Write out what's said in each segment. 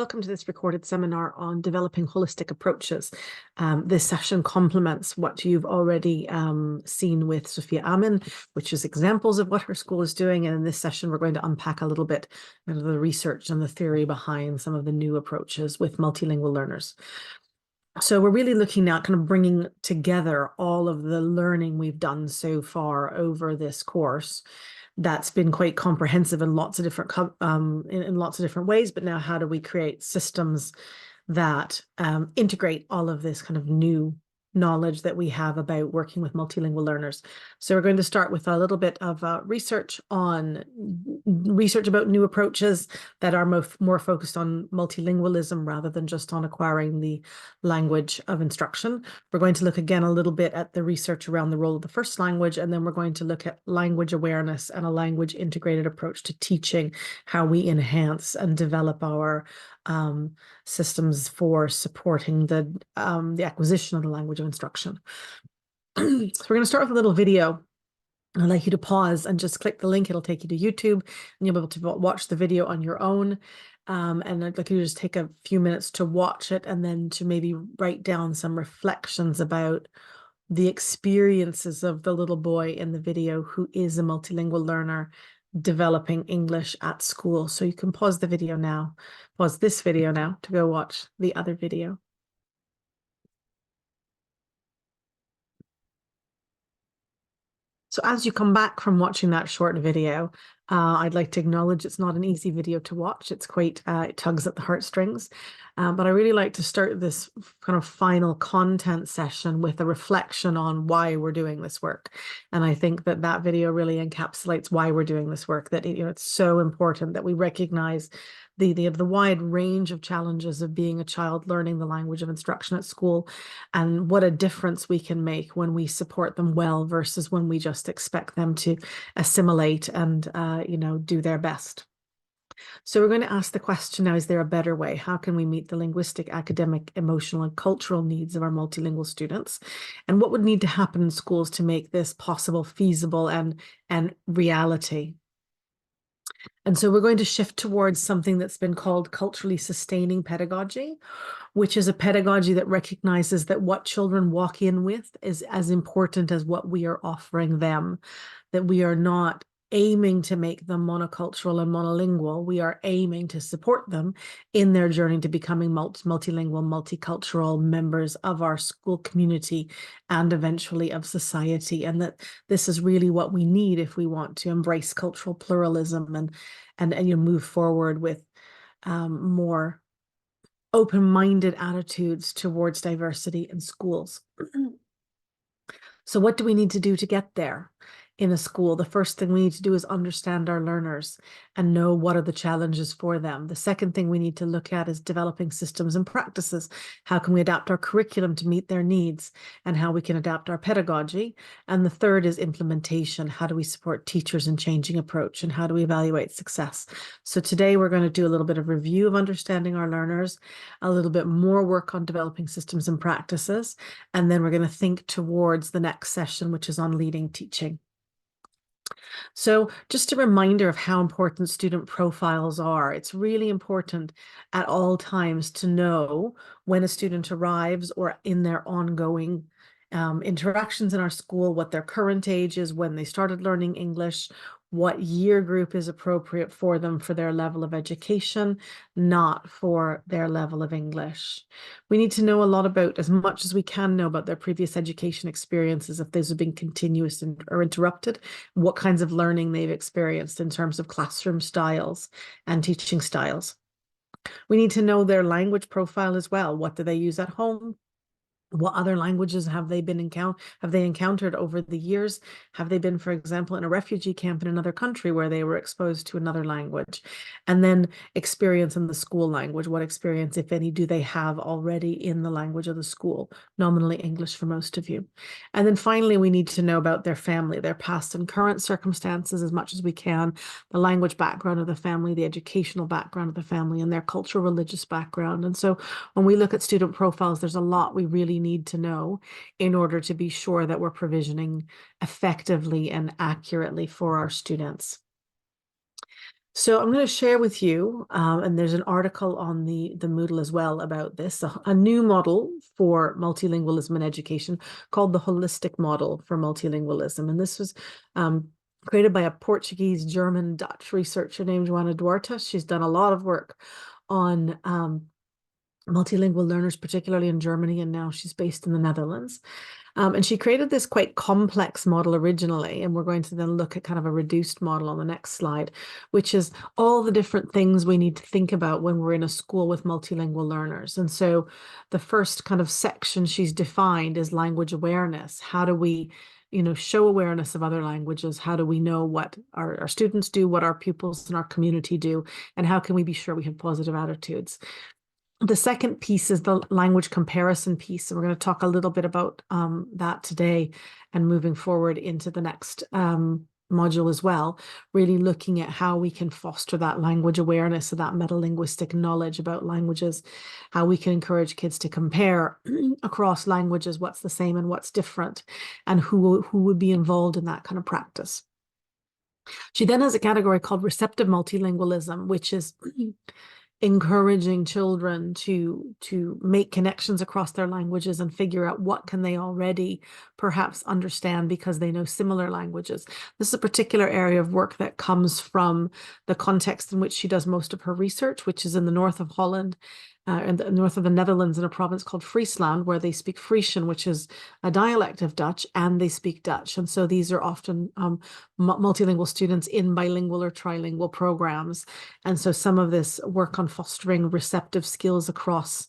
Welcome to this recorded seminar on developing holistic approaches. This session complements what you've already seen with Sophia Amin, which is examples of what her school is doing. And in this session, we're going to unpack a little bit of the research and the theory behind some of the new approaches with multilingual learners. So we're really looking at kind of bringing together all of the learning we've done so far over this course. That's been quite comprehensive in lots of different in lots of different ways. But now, how do we create systems that integrate all of this kind of new knowledge that we have about working with multilingual learners? So we're going to start with a little bit of research about new approaches that are more focused on multilingualism rather than just on acquiring the language of instruction. We're going to look again a little bit at the research around the role of the first language, and then we're going to look at language awareness and a language integrated approach to teaching, how we enhance and develop our systems for supporting the acquisition of the language of instruction. So we're going to start with a little video. I'd like you to pause and just click the link. It'll take you to YouTube, and you'll be able to watch the video on your own. And I'd like you to just take a few minutes to watch it and then to maybe write down some reflections about the experiences of the little boy in the video who is a multilingual learner developing English at school. So you can pause the video now, pause this video now to go watch the other video. So as you come back from watching that short video, I'd like to acknowledge it's not an easy video to watch. It's quite, it tugs at the heartstrings. But I really like to start this kind of final content session with a reflection on why we're doing this work. And I think that that video really encapsulates why we're doing this work, that it's so important that we recognize the wide range of challenges of being a child learning the language of instruction at school, and what a difference we can make when we support them well versus when we just expect them to assimilate and do their best. So we're going to ask the question now, is there a better way? How can we meet the linguistic, academic, emotional, and cultural needs of our multilingual students? And what would need to happen in schools to make this possible, feasible, and reality? And so we're going to shift towards something that's been called culturally sustaining pedagogy, which is a pedagogy that recognizes that what children walk in with is as important as what we are offering them, that we are not aiming to make them monocultural and monolingual. We are aiming to support them in their journey to becoming multilingual, multicultural members of our school community and eventually of society. And that this is really what we need if we want to embrace cultural pluralism and move forward with more open-minded attitudes towards diversity in schools. So what do we need to do to get there? In a school, the first thing we need to do is understand our learners and know what are the challenges for them. The second thing we need to look at is developing systems and practices. How can we adapt our curriculum to meet their needs, and how we can adapt our pedagogy? And the third is implementation. How do we support teachers in changing approach, and how do we evaluate success? So today we're going to do a little bit of review of understanding our learners, a little bit more work on developing systems and practices, and then we're going to think towards the next session, which is on leading teaching. So just a reminder of how important student profiles are. It's really important at all times to know when a student arrives or in their ongoing interactions in our school, what their current age is, when they started learning English, what year group is appropriate for them for their level of education, not for their level of English. We need to know a lot about, as much as we can know about their previous education experiences, if those have been continuous or interrupted, what kinds of learning they've experienced in terms of classroom styles and teaching styles. We need to know their language profile as well. What do they use at home? What other languages have they encountered over the years? Have they been, for example, in a refugee camp in another country where they were exposed to another language? And then experience in the school language. What experience, if any, do they have already in the language of the school? Nominally English for most of you. And then finally, we need to know about their family, their past and current circumstances as much as we can, the language background of the family, the educational background of the family, and their cultural religious background. And so when we look at student profiles, there's a lot we really need to know in order to be sure that we're provisioning effectively and accurately for our students. So I'm going to share with you, and there's an article on the Moodle as well about this, a new model for multilingualism in education called the holistic model for multilingualism. And this was created by a Portuguese, German, Dutch researcher named Joana Duarte. She's done a lot of work on multilingual learners, particularly in Germany, and now she's based in the Netherlands. And she created this quite complex model originally, and we're going to then look at kind of a reduced model on the next slide, which is all the different things we need to think about when we're in a school with multilingual learners. And so the first kind of section she's defined is language awareness. How do we, show awareness of other languages? How do we know what our students do, what our pupils in our community do, and how can we be sure we have positive attitudes? The second piece is the language comparison piece. And we're going to talk a little bit about that today and moving forward into the next module as well, really looking at how we can foster that language awareness, of that metalinguistic knowledge about languages, how we can encourage kids to compare across languages, what's the same and what's different, and who would be involved in that kind of practice. She then has a category called receptive multilingualism, which is encouraging children to make connections across their languages and figure out what can they already perhaps understand because they know similar languages. This is a particular area of work that comes from the context in which she does most of her research, which is in the north of Holland, in the north of the Netherlands, in a province called Friesland, where they speak Frisian, which is a dialect of Dutch, and they speak Dutch. And so these are often multilingual students in bilingual or trilingual programs. And so some of this work on fostering receptive skills across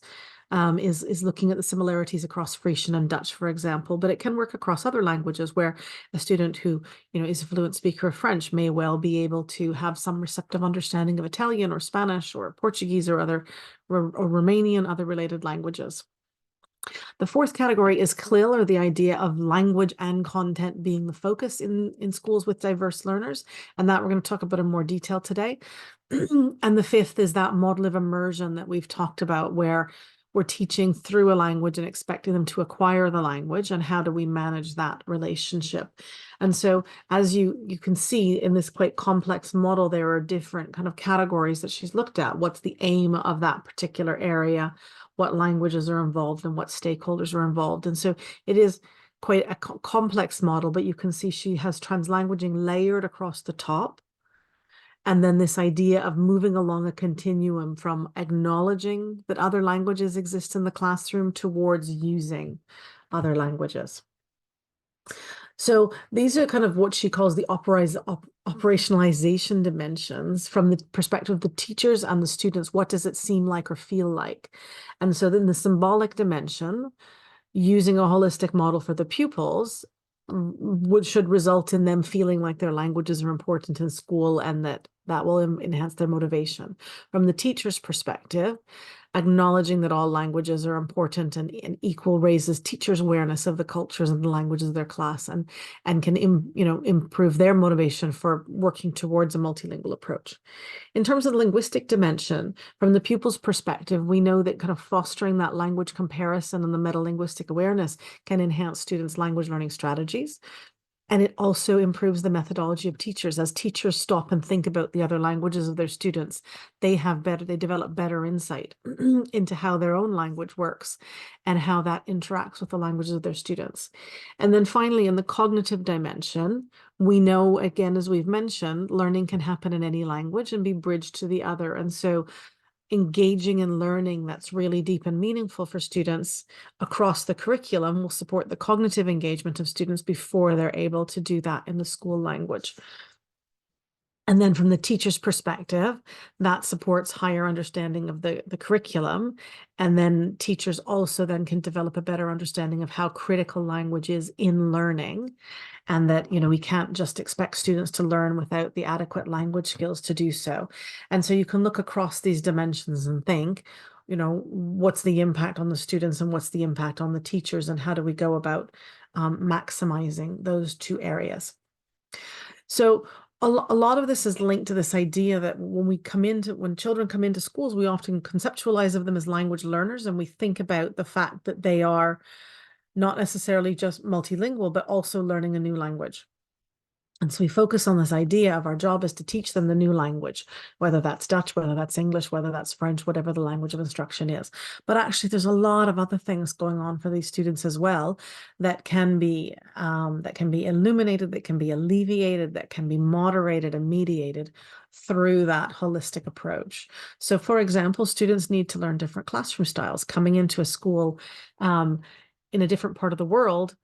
is looking at the similarities across Frisian and Dutch, for example, but it can work across other languages where a student who, is a fluent speaker of French may well be able to have some receptive understanding of Italian or Spanish or Portuguese or Romanian, other related languages. The fourth category is CLIL, or the idea of language and content being the focus in schools with diverse learners. And that we're going to talk about in more detail today. And the fifth is that model of immersion that we've talked about, where we're teaching through a language and expecting them to acquire the language, and how do we manage that relationship? And so as you can see in this quite complex model, there are different kind of categories that she's looked at. What's the aim of that particular area? What languages are involved and what stakeholders are involved? And so it is quite a complex model, but you can see she has translanguaging layered across the top. And then this idea of moving along a continuum from acknowledging that other languages exist in the classroom towards using other languages. So these are kind of what she calls the operationalization dimensions from the perspective of the teachers and the students. What does it seem like or feel like? And so then the symbolic dimension, using a holistic model for the pupils, should result in them feeling like their languages are important in school, and that will enhance their motivation. From the teacher's perspective, acknowledging that all languages are important and equal raises teachers' awareness of the cultures and the languages of their class, and can improve their motivation for working towards a multilingual approach. In terms of the linguistic dimension, from the pupil's perspective, we know that kind of fostering that language comparison and the metalinguistic awareness can enhance students' language learning strategies. And it also improves the methodology of teachers. As teachers stop and think about the other languages of their students, they develop better insight into how their own language works and how that interacts with the languages of their students. And then finally, in the cognitive dimension, we know, again, as we've mentioned, learning can happen in any language and be bridged to the other. And so engaging in learning that's really deep and meaningful for students across the curriculum will support the cognitive engagement of students before they're able to do that in the school language. And then from the teacher's perspective, that supports higher understanding of the curriculum. And then teachers also then can develop a better understanding of how critical language is in learning. And that, we can't just expect students to learn without the adequate language skills to do so. And so you can look across these dimensions and think, what's the impact on the students and what's the impact on the teachers, and how do we go about maximizing those two areas? So a lot of this is linked to this idea that when children come into schools, we often conceptualize of them as language learners, and we think about the fact that they are not necessarily just multilingual, but also learning a new language. And so we focus on this idea of our job is to teach them the new language, whether that's Dutch, whether that's English, whether that's French, whatever the language of instruction is. But actually, there's a lot of other things going on for these students as well that can be illuminated, that can be alleviated, that can be moderated and mediated through that holistic approach. So, for example, students need to learn different classroom styles. Coming into a school in a different part of the world,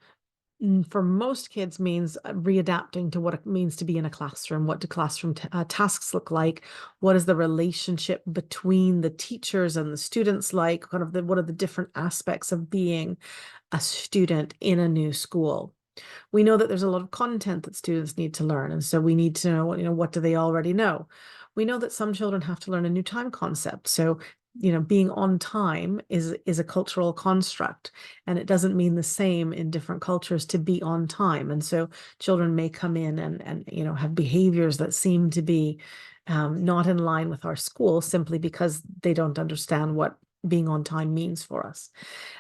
for most kids means readapting to what it means to be in a classroom. What do classroom tasks look like? What is the relationship between the teachers and the students like? What are the different aspects of being a student in a new school? We know that there's a lot of content that students need to learn, and so we need to know, what do they already know? We know that some children have to learn a new time concept. So being on time is a cultural construct, and it doesn't mean the same in different cultures to be on time. And so children may come in and have behaviors that seem to be not in line with our school simply because they don't understand what being on time means for us.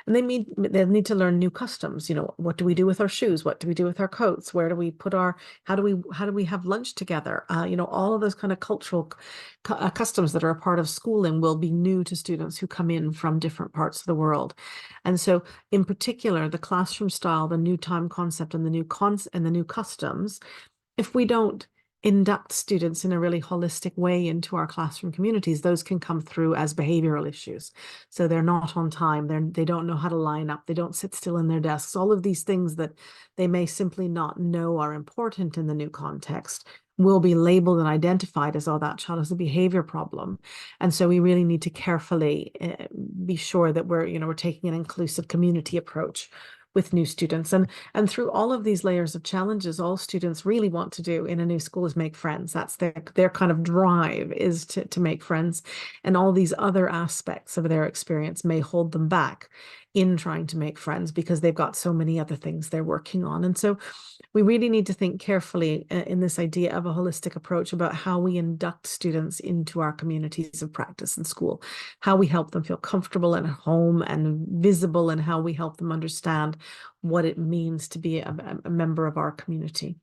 And they need to learn new customs. What do we do with our shoes? What do we do with our coats? Where do we put how do we have lunch together? All of those kind of cultural customs that are a part of schooling will be new to students who come in from different parts of the world. And so in particular, the classroom style, the new time concept, and the new customs, if we don't induct students in a really holistic way into our classroom communities, those can come through as behavioral issues. So they're not on time, they don't know how to line up, they don't sit still in their desks. All of these things that they may simply not know are important in the new context will be labeled and identified as, oh, that child has a behavior problem. And so we really need to carefully be sure that we're taking an inclusive community approach with new students. And through all of these layers of challenges, all students really want to do in a new school is make friends. That's their kind of drive, is to make friends. And all these other aspects of their experience may hold them back in trying to make friends because they've got so many other things they're working on. And so we really need to think carefully in this idea of a holistic approach about how we induct students into our communities of practice in school, how we help them feel comfortable and at home and visible, and how we help them understand what it means to be a member of our community.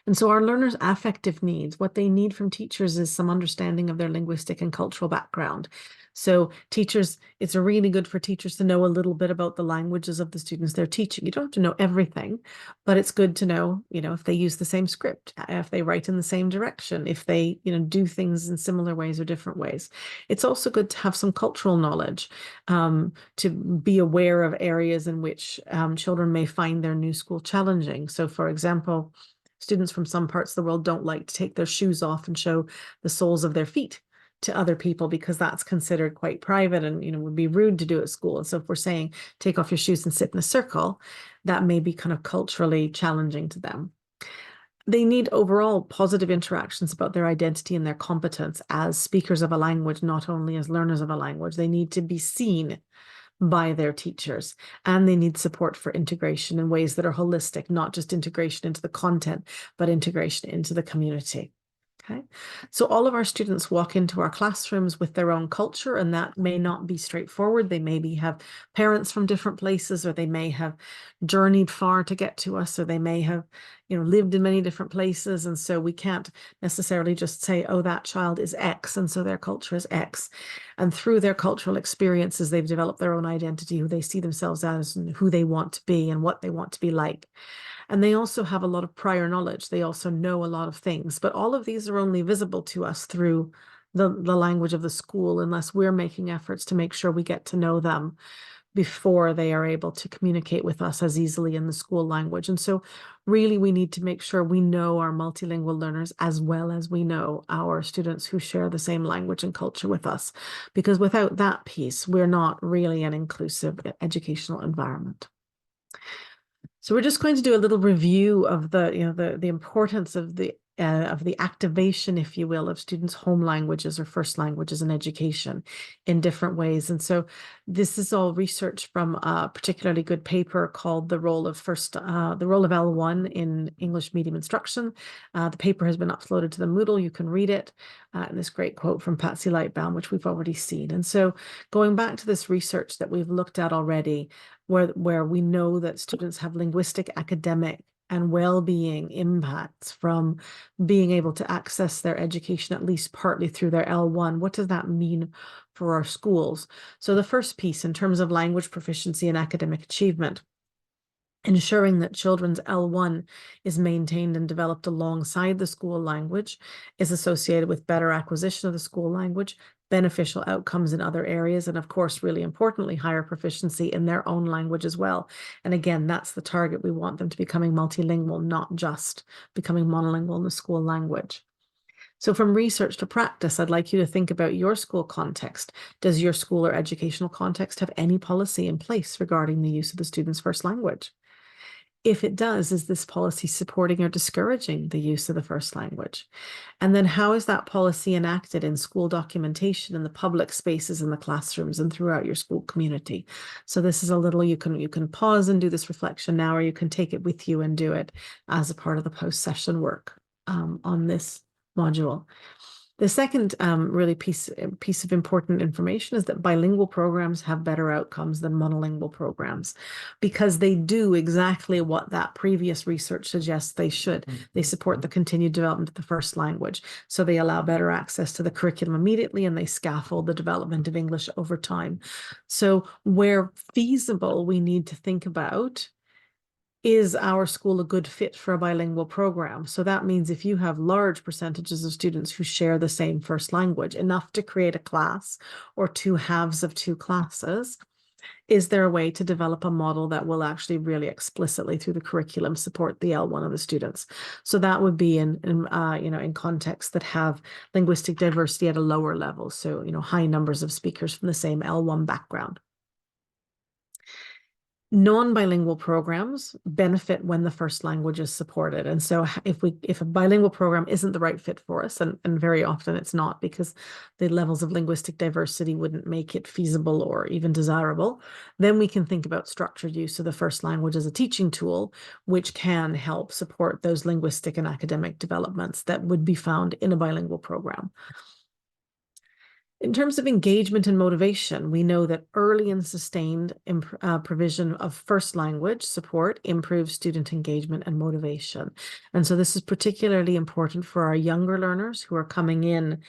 And so our learners' affective needs, what they need from teachers is some understanding of their linguistic and cultural background. So teachers, it's really good for teachers to know a little bit about the languages of the students they're teaching. You don't have to know everything, but it's good to know, if they use the same script, if they write in the same direction, if they, do things in similar ways or different ways. It's also good to have some cultural knowledge, to be aware of areas in which children may find their new school challenging. So for example, students from some parts of the world don't like to take their shoes off and show the soles of their feet to other people because that's considered quite private and would be rude to do at school. And so if we're saying take off your shoes and sit in a circle, that may be kind of culturally challenging to them. They need overall positive interactions about their identity and their competence as speakers of a language, not only as learners of a language. They need to be seen by their teachers, and they need support for integration in ways that are holistic, not just integration into the content, but integration into the community. Okay, so all of our students walk into our classrooms with their own culture, and that may not be straightforward. They maybe have parents from different places, or they may have journeyed far to get to us, or they may have, lived in many different places. And so we can't necessarily just say, oh, that child is X, and so their culture is X. And through their cultural experiences, they've developed their own identity, who they see themselves as, and who they want to be, and what they want to be like. And they also have a lot of prior knowledge. They also know a lot of things, but all of these are only visible to us through the language of the school, unless we're making efforts to make sure we get to know them before they are able to communicate with us as easily in the school language. And so really we need to make sure we know our multilingual learners as well as we know our students who share the same language and culture with us, because without that piece, we're not really an inclusive educational environment. So we're just going to do a little review of the importance of the activation, if you will, of students' home languages or first languages in education in different ways. And so this is all research from a particularly good paper called The Role of L1 in English Medium Instruction. The paper has been uploaded to the Moodle. You can read it. And this great quote from Patsy Lightbaum, which we've already seen. And so going back to this research that we've looked at already, where we know that students have linguistic, academic, and well-being impacts from being able to access their education at least partly through their L1. What does that mean for our schools? So the first piece, in terms of language proficiency and academic achievement, ensuring that children's L1 is maintained and developed alongside the school language is associated with better acquisition of the school language, beneficial outcomes in other areas, and of course, really importantly, higher proficiency in their own language as well. And again, that's the target. We want them to becoming multilingual, not just becoming monolingual in the school language. So from research to practice, I'd like you to think about your school context. Does your school or educational context have any policy in place regarding the use of the student's first language? If it does, is this policy supporting or discouraging the use of the first language? And then how is that policy enacted in school documentation in the public spaces in the classrooms and throughout your school community? So this is a little, you can pause and do this reflection now, or you can take it with you and do it as a part of the post-session work on this module. The second really piece of important information is that bilingual programs have better outcomes than monolingual programs because they do exactly what that previous research suggests they should. They support the continued development of the first language. So they allow better access to the curriculum immediately, and they scaffold the development of English over time. So where feasible, we need to think about, is our school a good fit for a bilingual program? So that means if you have large percentages of students who share the same first language, enough to create a class or two halves of two classes, is there a way to develop a model that will actually really explicitly through the curriculum support the L1 of the students? So that would be in contexts that have linguistic diversity at a lower level. So, high numbers of speakers from the same L1 background. Non-bilingual programs benefit when the first language is supported. And so if a bilingual program isn't the right fit for us, and very often it's not because the levels of linguistic diversity wouldn't make it feasible or even desirable, then we can think about structured use of the first language as a teaching tool, which can help support those linguistic and academic developments that would be found in a bilingual program. In terms of engagement and motivation, we know that early and sustained provision of first language support improves student engagement and motivation. And so this is particularly important for our younger learners who are coming in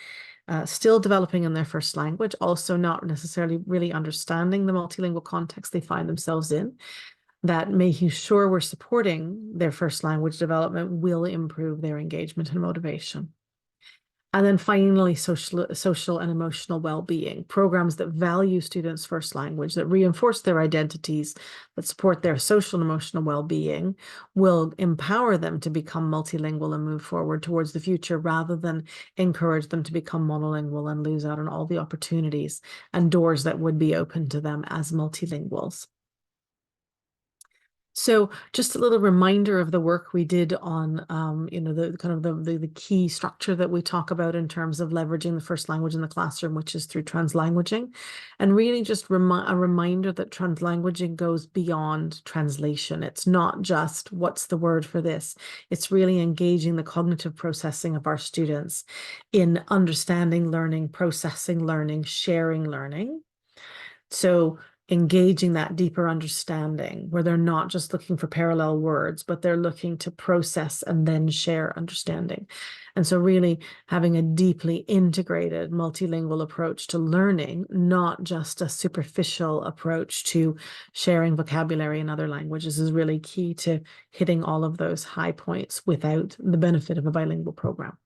still developing in their first language, also not necessarily really understanding the multilingual context they find themselves in. That making sure we're supporting their first language development will improve their engagement and motivation. And then finally, social and emotional well-being. Programs that value students' first language, that reinforce their identities, that support their social and emotional well-being, will empower them to become multilingual and move forward towards the future rather than encourage them to become monolingual and lose out on all the opportunities and doors that would be open to them as multilinguals. So just a little reminder of the work we did on, the key structure that we talk about in terms of leveraging the first language in the classroom, which is through translanguaging. And really just a reminder that translanguaging goes beyond translation. It's not just what's the word for this. It's really engaging the cognitive processing of our students in understanding learning, processing learning, sharing learning. So engaging that deeper understanding where they're not just looking for parallel words, but they're looking to process and then share understanding. And so really having a deeply integrated multilingual approach to learning, not just a superficial approach to sharing vocabulary in other languages, is really key to hitting all of those high points without the benefit of a bilingual program.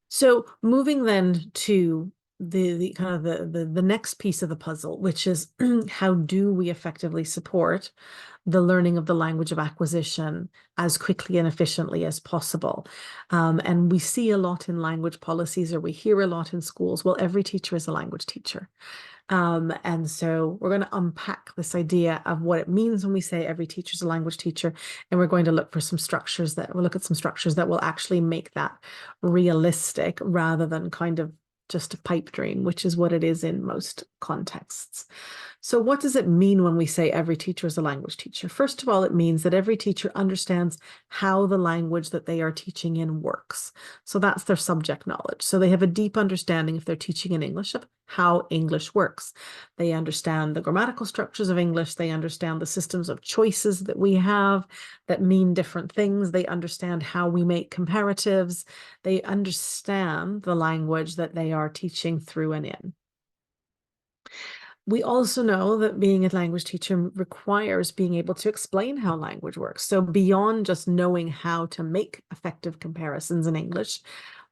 So moving then to the next piece of the puzzle, which is how do we effectively support the learning of the language of acquisition as quickly and efficiently as possible. And we see a lot in language policies, or we hear a lot in schools, well, every teacher is a language teacher. And so we're going to unpack this idea of what it means when we say every teacher is a language teacher, and we're going to look at some structures that will actually make that realistic rather than kind of just a pipe dream, which is what it is in most contexts. So what does it mean when we say every teacher is a language teacher? First of all, it means that every teacher understands how the language that they are teaching in works. So that's their subject knowledge. So they have a deep understanding, if they're teaching in English, of how English works. They understand the grammatical structures of English. They understand the systems of choices that we have that mean different things. They understand how we make comparatives. They understand the language that they are teaching through and in. We also know that being a language teacher requires being able to explain how language works. So beyond just knowing how to make effective comparisons in English,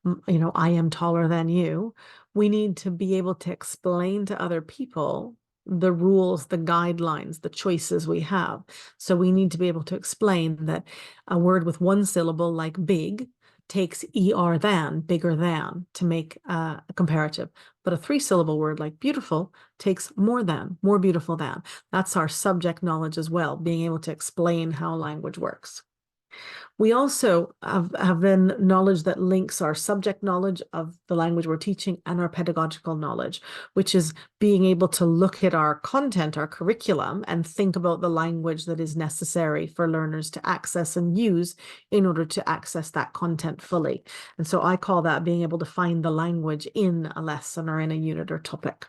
I am taller than you, we need to be able to explain to other people the rules, the guidelines, the choices we have. So we need to be able to explain that a word with one syllable like big takes er than, bigger than, to make a comparative. But a three-syllable word like beautiful takes more than, more beautiful than. That's our subject knowledge as well, being able to explain how language works. We also have then knowledge that links our subject knowledge of the language we're teaching and our pedagogical knowledge, which is being able to look at our content, our curriculum, and think about the language that is necessary for learners to access and use in order to access that content fully. And so I call that being able to find the language in a lesson or in a unit or topic.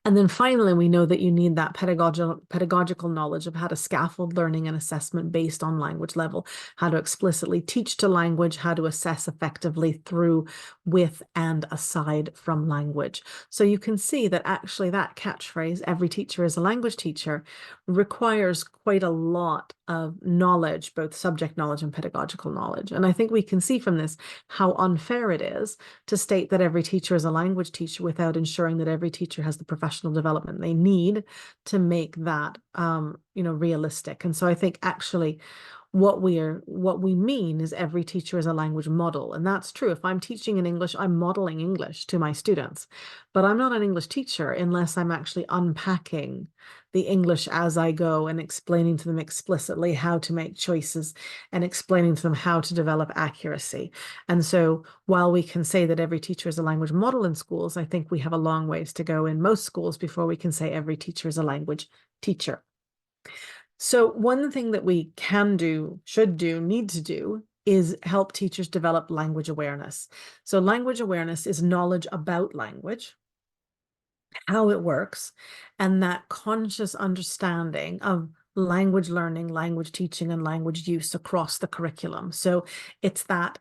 And then finally, we know that you need that pedagogical knowledge of how to scaffold learning and assessment based on language level, how to explicitly teach to language, how to assess effectively through, with, and aside from language. So you can see that actually that catchphrase, every teacher is a language teacher, requires quite a lot of knowledge, both subject knowledge and pedagogical knowledge. And I think we can see from this how unfair it is to state that every teacher is a language teacher without ensuring that every teacher has the professional development they need to make that realistic. And so I think actually what we mean is every teacher is a language model. And that's true. If I'm teaching in English, I'm modeling English to my students, but I'm not an English teacher unless I'm actually unpacking the English as I go and explaining to them explicitly how to make choices and explaining to them how to develop accuracy. And so while we can say that every teacher is a language model in schools, I think we have a long ways to go in most schools before we can say every teacher is a language teacher. So one thing that we can do, should do, need to do is help teachers develop language awareness. So language awareness is knowledge about language, how it works, and that conscious understanding of language learning, language teaching, and language use across the curriculum. So it's that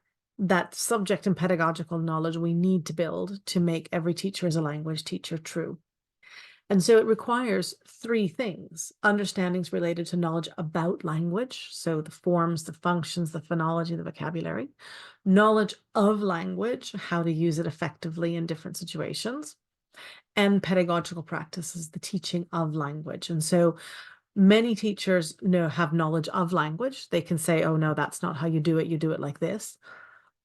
subject and pedagogical knowledge we need to build to make every teacher as a language teacher true. And so it requires three things: understandings related to knowledge about language, so the forms, the functions, the phonology, the vocabulary; knowledge of language, how to use it effectively in different situations; and pedagogical practices, the teaching of language. And so many teachers have knowledge of language. They can say, oh, no, that's not how you do it like this.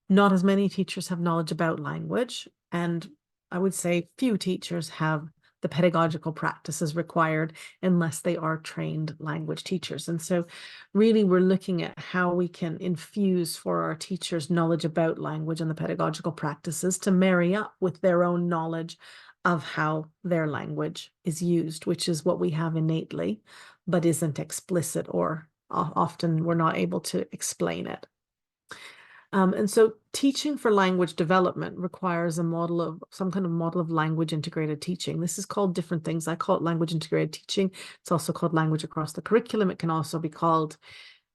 Not as many teachers have knowledge about language. And I would say few teachers have the pedagogical practices required unless they are trained language teachers. And so really we're looking at how we can infuse for our teachers knowledge about language and the pedagogical practices to marry up with their own knowledge of how their language is used, which is what we have innately, but isn't explicit, or often we're not able to explain it. And so teaching for language development requires some kind of model of language integrated teaching. This is called different things. I call it language integrated teaching. It's also called language across the curriculum. It can also be called,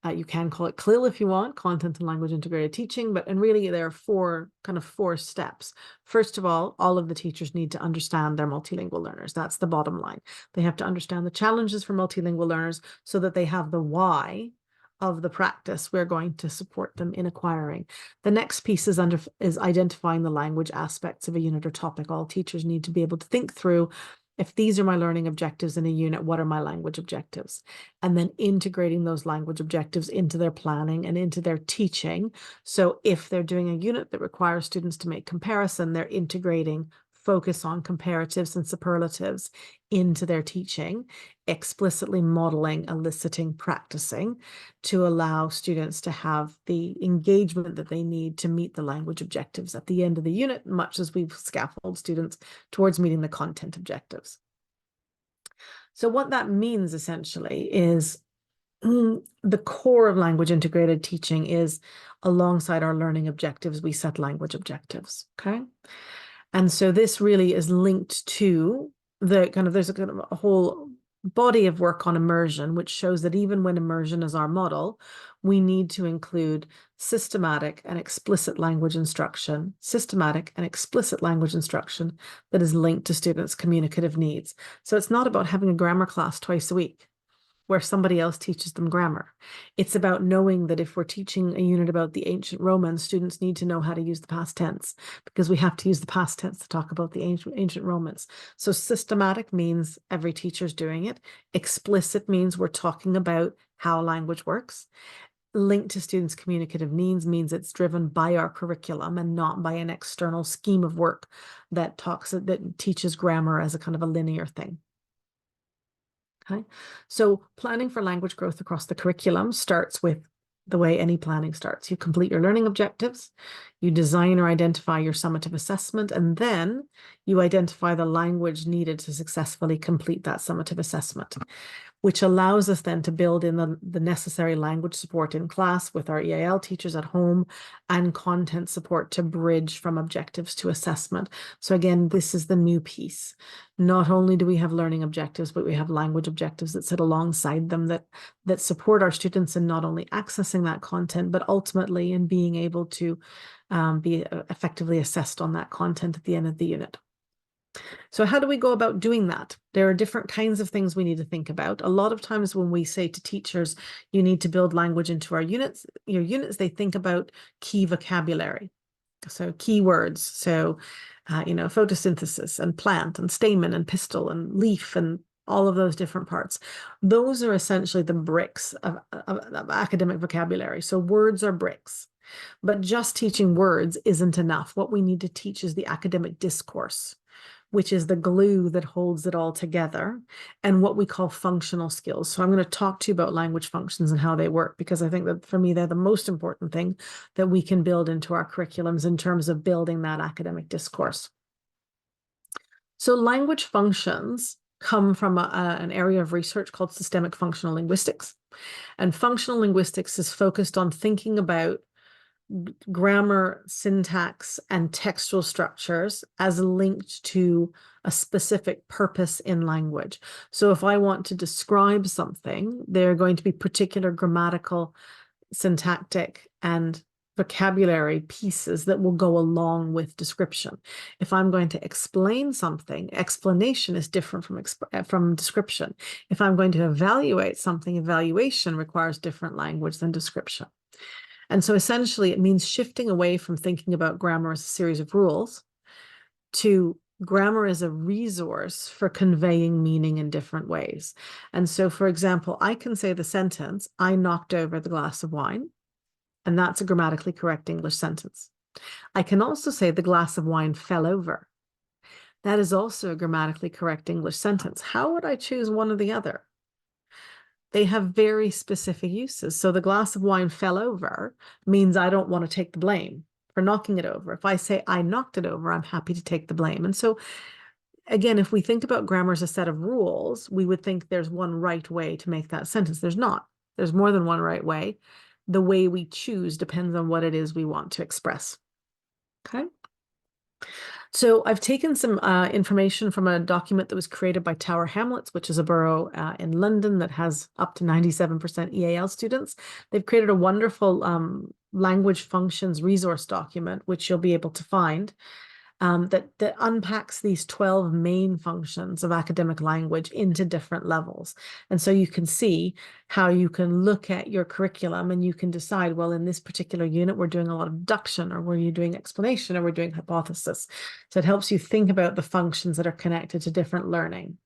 you can call it CLIL if you want, content and language integrated teaching. And really there are four steps. First of all of the teachers need to understand their multilingual learners. That's the bottom line. They have to understand the challenges for multilingual learners so that they have the why of the practice we're going to support them in acquiring. The next piece is identifying the language aspects of a unit or topic. All teachers need to be able to think through, if these are my learning objectives in a unit, what are my language objectives? And then integrating those language objectives into their planning and into their teaching. So if they're doing a unit that requires students to make comparison, they're integrating focus on comparatives and superlatives into their teaching, explicitly modeling, eliciting, practicing to allow students to have the engagement that they need to meet the language objectives at the end of the unit, much as we've scaffolded students towards meeting the content objectives. So what that means essentially is the core of language integrated teaching is alongside our learning objectives, we set language objectives. Okay. And so this really is linked to there's a kind of a whole body of work on immersion, which shows that even when immersion is our model, we need to include systematic and explicit language instruction that is linked to students' communicative needs. So it's not about having a grammar class twice a week where somebody else teaches them grammar. It's about knowing that if we're teaching a unit about the ancient Romans, students need to know how to use the past tense, because we have to use the past tense to talk about the ancient Romans. So systematic means every teacher's doing it. Explicit means we're talking about how language works. Linked to students' communicative needs means it's driven by our curriculum and not by an external scheme of work that teaches grammar as a kind of a linear thing. Okay, so planning for language growth across the curriculum starts with the way any planning starts. You complete your learning objectives, you design or identify your summative assessment, and then you identify the language needed to successfully complete that summative assessment, which allows us then to build in the necessary language support in class with our EAL teachers at home and content support to bridge from objectives to assessment. So again, this is the new piece. Not only do we have learning objectives, but we have language objectives that sit alongside them that support our students in not only accessing that content, but ultimately in being able to be effectively assessed on that content at the end of the unit. So how do we go about doing that? There are different kinds of things we need to think about. A lot of times when we say to teachers, you need to build language into your units, they think about key vocabulary. So keywords, so, photosynthesis and plant and stamen and pistil and leaf and all of those different parts. Those are essentially the bricks of academic vocabulary. So words are bricks, but just teaching words isn't enough. What we need to teach is the academic discourse, which is the glue that holds it all together, and what we call functional skills. So I'm going to talk to you about language functions and how they work, because I think that for me, they're the most important thing that we can build into our curriculums in terms of building that academic discourse. So language functions come from an area of research called systemic functional linguistics. And functional linguistics is focused on thinking about grammar, syntax, and textual structures as linked to a specific purpose in language. So if I want to describe something, there are going to be particular grammatical, syntactic, and vocabulary pieces that will go along with description. If I'm going to explain something, explanation is different from description. If I'm going to evaluate something, evaluation requires different language than description. And so essentially it means shifting away from thinking about grammar as a series of rules to grammar as a resource for conveying meaning in different ways. And so, for example, I can say the sentence, I knocked over the glass of wine, and that's a grammatically correct English sentence. I can also say the glass of wine fell over. That is also a grammatically correct English sentence. How would I choose one or the other? They have very specific uses. So the glass of wine fell over means I don't want to take the blame for knocking it over. If I say I knocked it over, I'm happy to take the blame. And so again, if we think about grammar as a set of rules, we would think there's one right way to make that sentence. There's not. There's more than one right way. The way we choose depends on what it is we want to express. Okay. So I've taken some information from a document that was created by Tower Hamlets, which is a borough in London that has up to 97% EAL students. They've created a wonderful language functions resource document, which you'll be able to find. That unpacks these 12 main functions of academic language into different levels. And so you can see how you can look at your curriculum and you can decide, well, in this particular unit, we're doing a lot of deduction, or we're doing explanation, or we're doing hypothesis. So it helps you think about the functions that are connected to different learning.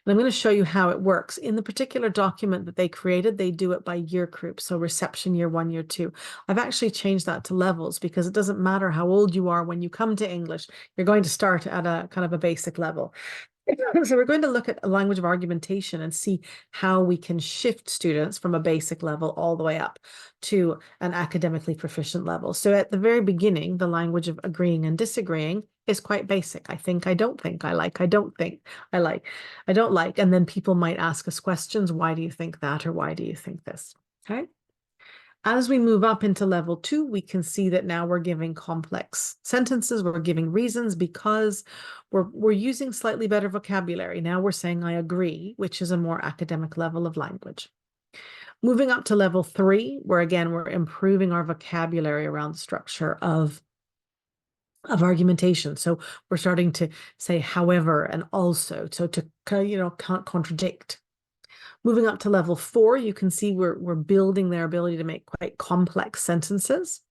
And I'm going to show you how it works. In the particular document that they created, they do it by year group. So reception year 1, year 2. I've actually changed that to levels because it doesn't matter how old you are when you come to English. You're going to start at a kind of a basic level. So we're going to look at a language of argumentation and see how we can shift students from a basic level all the way up to an academically proficient level. So at the very beginning, the language of agreeing and disagreeing is quite basic. I think, I don't think, I like, I don't think, I like, I don't like. And then people might ask us questions. Why do you think that? Or why do you think this? Okay. As we move up into level 2, we can see that now we're giving complex sentences. We're giving reasons because we're using slightly better vocabulary. Now we're saying I agree, which is a more academic level of language. Moving up to level 3, where again, we're improving our vocabulary around the structure of argumentation. So we're starting to say however and also, so to, can't contradict. Moving up to level 4, you can see we're building their ability to make quite complex sentences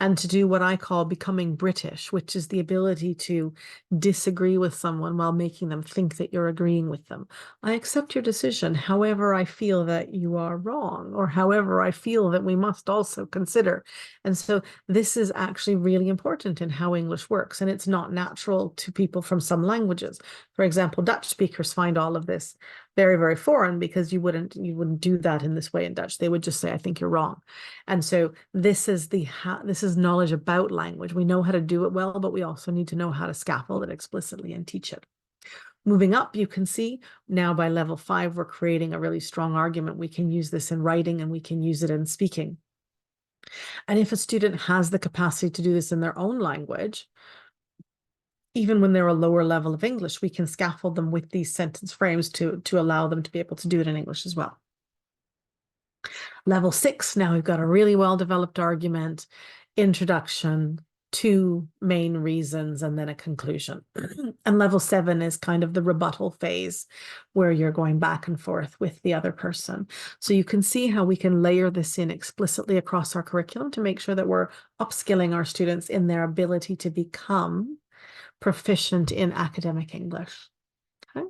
and to do what I call becoming British, which is the ability to disagree with someone while making them think that you're agreeing with them. I accept your decision. However, I feel that you are wrong, or however, I feel that we must also consider. And so this is actually really important in how English works. And it's not natural to people from some languages. For example, Dutch speakers find all of this very, very foreign because you wouldn't do that in this way in Dutch. They would just say, I think you're wrong. And so this is knowledge about language. We know how to do it well, but we also need to know how to scaffold it explicitly and teach it. Moving up, you can see now by level 5, we're creating a really strong argument. We can use this in writing and we can use it in speaking. And if a student has the capacity to do this in their own language, even when they're a lower level of English, we can scaffold them with these sentence frames to allow them to be able to do it in English as well. Level 6, now we've got a really well-developed argument, introduction, 2 main reasons, and then a conclusion. And level 7 is kind of the rebuttal phase where you're going back and forth with the other person. So you can see how we can layer this in explicitly across our curriculum to make sure that we're upskilling our students in their ability to become proficient in academic English. Okay.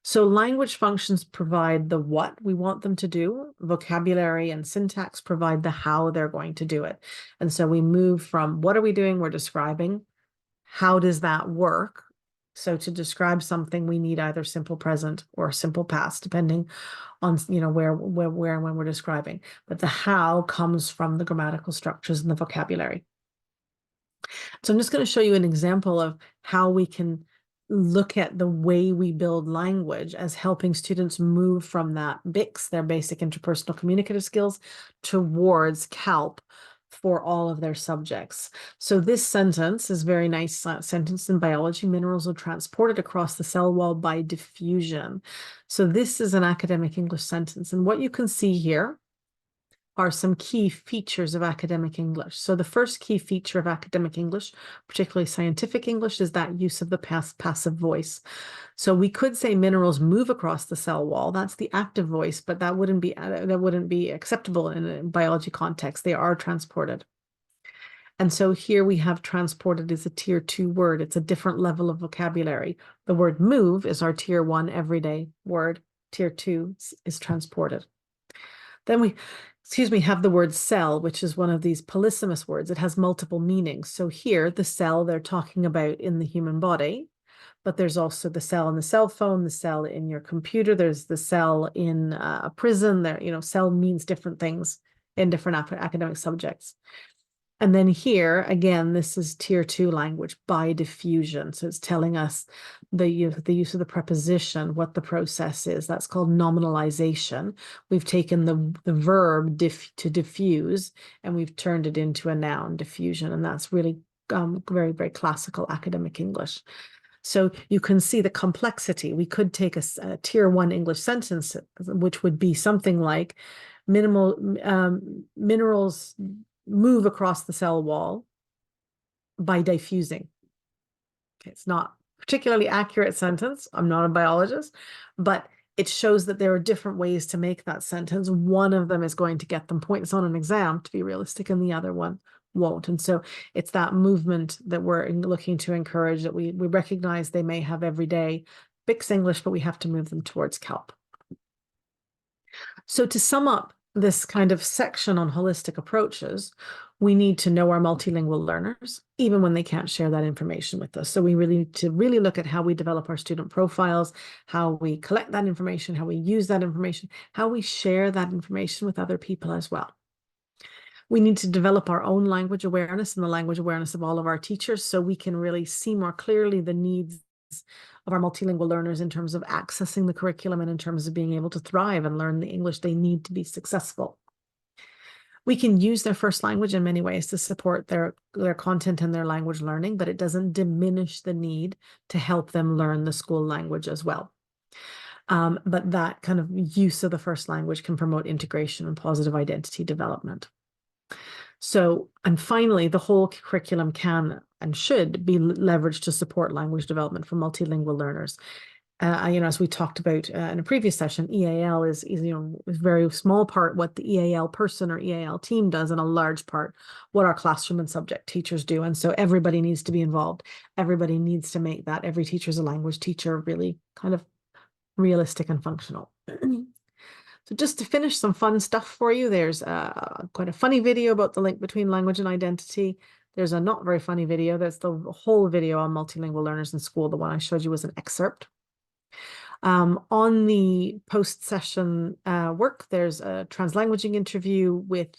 So language functions provide the what we want them to do. Vocabulary and syntax provide the how they're going to do it. And so we move from what are we doing? We're describing. How does that work? So to describe something, we need either simple present or simple past, depending on, where and when we're describing. But the how comes from the grammatical structures and the vocabulary. So I'm just going to show you an example of how we can look at the way we build language as helping students move from that BICS, their basic interpersonal communicative skills, towards CALP for all of their subjects. So this sentence is a very nice sentence in biology. Minerals are transported across the cell wall by diffusion. So this is an academic English sentence. And what you can see here are some key features of academic English. So the first key feature of academic English, particularly scientific English, is that use of the passive voice. So we could say minerals move across the cell wall. That's the active voice, but that wouldn't be acceptable in a biology context. They are transported. And so here we have transported as a tier 2 word. It's a different level of vocabulary. The word move is our tier 1 everyday word. Tier 2 is transported. Then we have the word cell, which is one of these polysemous words. It has multiple meanings. So here, the cell they're talking about in the human body, but there's also the cell in the cell phone, the cell in your computer. There's the cell in a prison. There, cell means different things in different academic subjects. And then here, again, this is tier 2 language by diffusion. So it's telling us the use of the preposition, what the process is. That's called nominalization. We've taken the verb to diffuse, and we've turned it into a noun, diffusion. And that's really very, very classical academic English. So you can see the complexity. We could take a tier 1 English sentence, which would be something like minerals move across the cell wall by diffusing. Okay, it's not a particularly accurate sentence. I'm not a biologist, but it shows that there are different ways to make that sentence. One of them is going to get them points on an exam, to be realistic, and the other one won't. And so it's that movement that we're looking to encourage, that we recognize they may have everyday BICS English, but we have to move them towards CALP. So to sum up this kind of section on holistic approaches, we need to know our multilingual learners, even when they can't share that information with us. So we really need to look at how we develop our student profiles, how we collect that information, how we use that information, how we share that information with other people as well. We need to develop our own language awareness and the language awareness of all of our teachers so we can really see more clearly the needs of our multilingual learners in terms of accessing the curriculum and in terms of being able to thrive and learn the English they need to be successful. We can use their first language in many ways to support their content and their language learning, but it doesn't diminish the need to help them learn the school language as well. But that kind of use of the first language can promote integration and positive identity development. So, and finally, the whole curriculum can and should be leveraged to support language development for multilingual learners. As we talked about in a previous session, EAL is a very small part what the EAL person or EAL team does, and a large part what our classroom and subject teachers do. And so everybody needs to be involved. Everybody needs to make that every teacher is a language teacher really kind of realistic and functional. So just to finish some fun stuff for you, there's quite a funny video about the link between language and identity. There's a not very funny video. That's the whole video on multilingual learners in school. The one I showed you was an excerpt. On the post-session work, there's a translanguaging interview with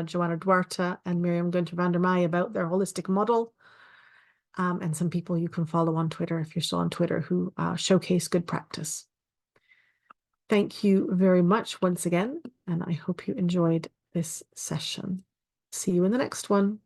Joanna Duarte and Miriam Gunter van der Meij about their holistic model, and some people you can follow on Twitter if you're still on Twitter who showcase good practice. Thank you very much once again, and I hope you enjoyed this session. See you in the next one.